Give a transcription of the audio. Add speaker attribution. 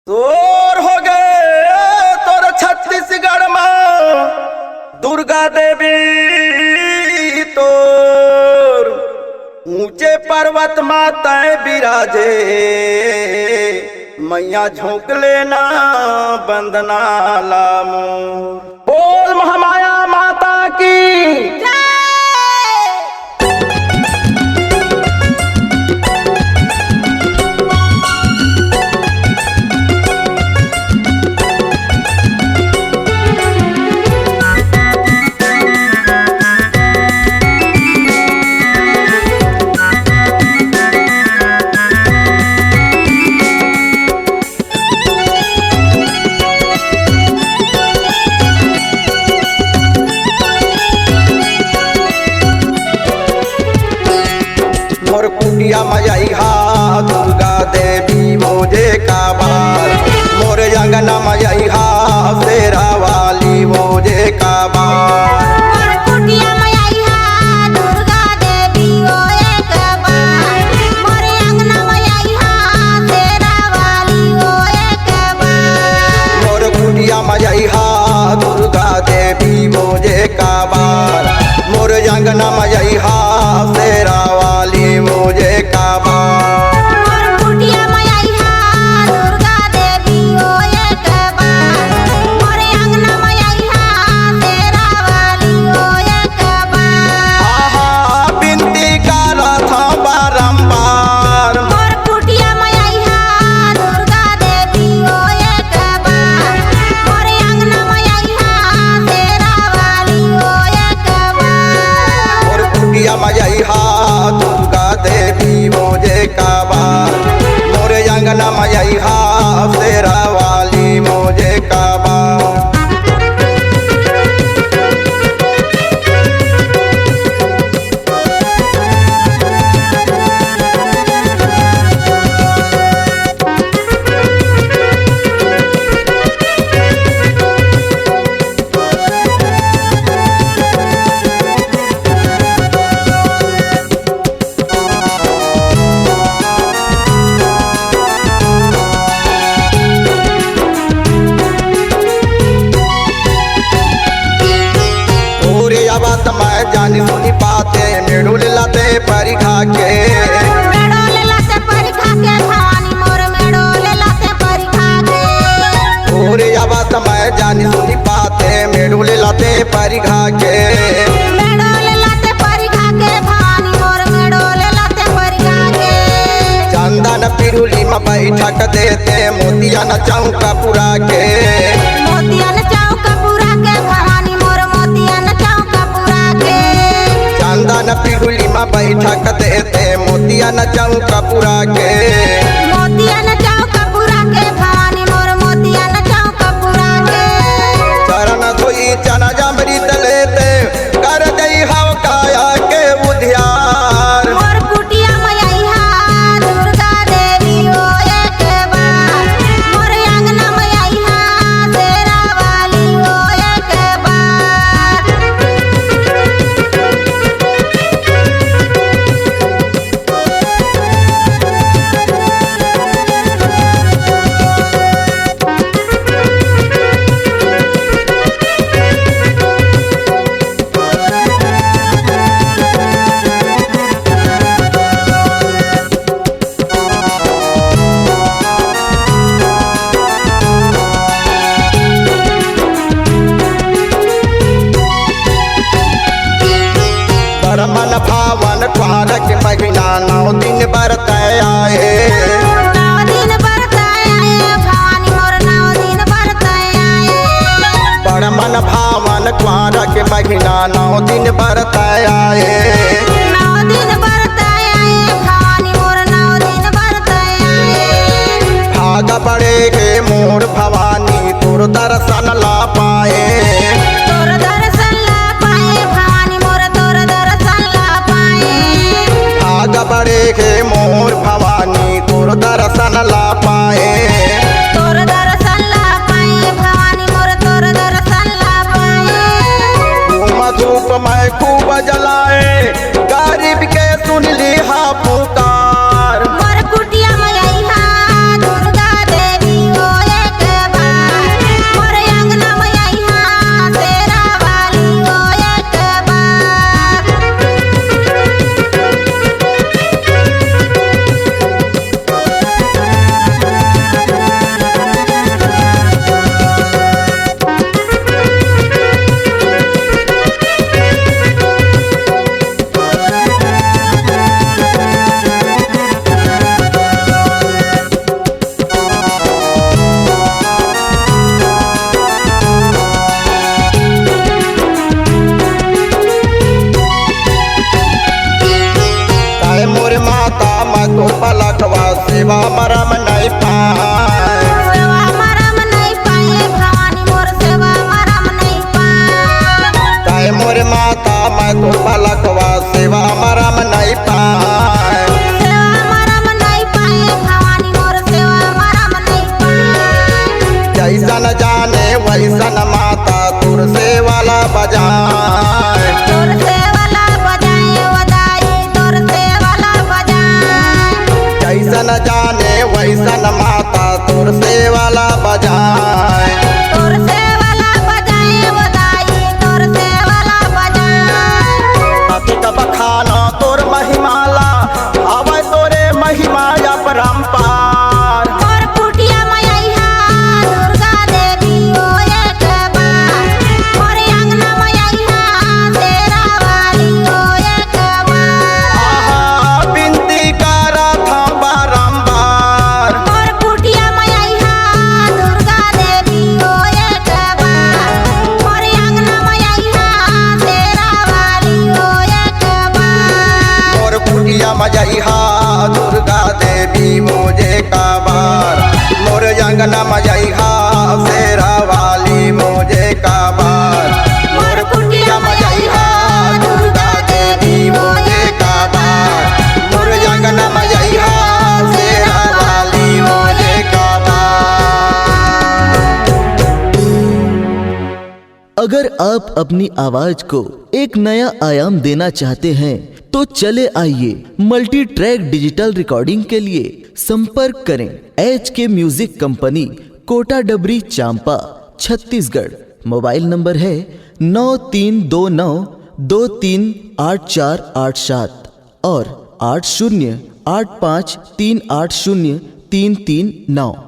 Speaker 1: तोर हो गए तोर छत्तीसगढ़ में दुर्गा देवी तोर ऊंचे पर्वत माता बिराजे मैया झोंक लेना बंदना लामो। बोल महामाया माता की मोर कुटिया मजैहा दुर्गा देवी मोजे का बार, मोर अंगना मजैहा शेरा वाली मोजे का बार।
Speaker 2: मोर कुटिया मजैहा दुर्गा देवी मोजे का बार, मोर अंगना मजैहा शेरा वाली मोजे का बार।
Speaker 1: मोर कुटिया मजैहा दुर्गा देवी मोजे का बार, मोर अंगना मजैहा शेरा वाली मोजे का बार।
Speaker 2: मोर कुटिया मजैहा दुर्गा देवी मोजे का बार, मोर अंगना मजैहा शेरा वाली मोजे का बार।
Speaker 1: आहा बिनती करत हूँ बारंबार,
Speaker 2: मोर कुटिया मजैहा दुर्गा देवी मोजे का बार, मोर अंगना मजैहा शेरा वाली मोजे का बार।
Speaker 1: मोर कुटिया मजैहा दुर्गा देवी मोजे का बार, मोर अंगना मजैहा शेरा वाली मोजे का बार। मैं जानी सुनी पाते मेड़ुल लाते परिखा के,
Speaker 2: मेड़ोले लाते परिखा के भवानी मोर मेड़ोले लाते परिखा के।
Speaker 1: ओरे बात मैं जानी सुनी पाते मेड़ुल लाते परिखा के,
Speaker 2: मेड़ोले लाते परिखा के भवानी मोर मेड़ोले लाते परिखा के।
Speaker 1: चंदन पिरुली में बैठक देते मोतिया न चौका पुरा के,
Speaker 2: मोतिया न चौका पुरा के भवानी मोर मोतिया न चौका पुरा के।
Speaker 1: चंदन पिरुली में बैठक देते मोतिया न चौका पुरा के।
Speaker 2: मोतिया न चौका पुरा के भवानी मोर मोतिया न चौका पुरा के।
Speaker 1: चरण धोई चना जमृत लेते कर दई हव काया के उधियार।
Speaker 2: मोर कुटिया मजैहा दुर्गा देवी मोजे के बार, मोर अंगना मजैहा शेरा वाली मोजे के बार।
Speaker 1: मन भावन क्वारक महीना 9 दिन बरत आए,
Speaker 2: 9 दिन बरत आए भवानी मोर 9 दिन बरत आए।
Speaker 1: बड़ मन भावन क्वारक महीना 9 दिन बरत आए।
Speaker 2: 9 दिन बरत आए भवानी मोर 9 दिन बरत आए।
Speaker 1: भाग बड़े गे मोर भवानी तोर दर्शन ला पाए,
Speaker 2: तोर दर्शन ला पाए भवानी मोर तोर दर्शन ला पाए।
Speaker 1: भाग बड़े गे मोर भवानी तोर दर्शन ला पाए।
Speaker 2: तोर दर्शन ला पाए भवानी मोर तोर दर्शन ला पाए।
Speaker 1: धूम धूप मैं खूब जलाए गरीब के सुन ली हा पुकार।
Speaker 2: मोर कुटिया मजैहा दुर्गा देवी मोजे
Speaker 1: जैसन जाने वैसन माता तुर से वाला बजाए
Speaker 2: तोर से वाला बजाए वदाई तोर से वाला बजाए
Speaker 1: जैसन जाने वैसन माता तुर से वाला बजाए
Speaker 2: तोर से वाला बजाए वदाई तोर से वाला बजाए
Speaker 1: अतिक बखानो तोर महिमाला आवे तोरे महिमा अपरंपार
Speaker 2: मोर कुटिया मैया दुर्गा देवी ओ एक बार मोर अंगना मैया तेरा वाली ओ एक बार
Speaker 1: आहा बिनती करत हम बारंबार
Speaker 2: मोर कुटिया मैया दुर्गा देवी ओ एक बार मोर अंगना मैया तेरा वाली ओ एक बार
Speaker 1: मोर कुटिया मजैहा दुर्गा देवी मोजे काबार मोर अंगना मजैहा शेरा वाली मोजे काबार मोर कुटिया मजैहा दुर्गा देवी मोजे काबार मोर अंगना मजैहा शेरा वाली मोजे काबार।
Speaker 3: अगर आप अपनी आवाज को एक नया आयाम देना चाहते हैं तो चले आइए मल्टी ट्रैक डिजिटल रिकॉर्डिंग के लिए संपर्क करें HK म्यूजिक कंपनी कोटा डबरी चांपा छत्तीसगढ़। मोबाइल नंबर है 9329238487 और 8085380339।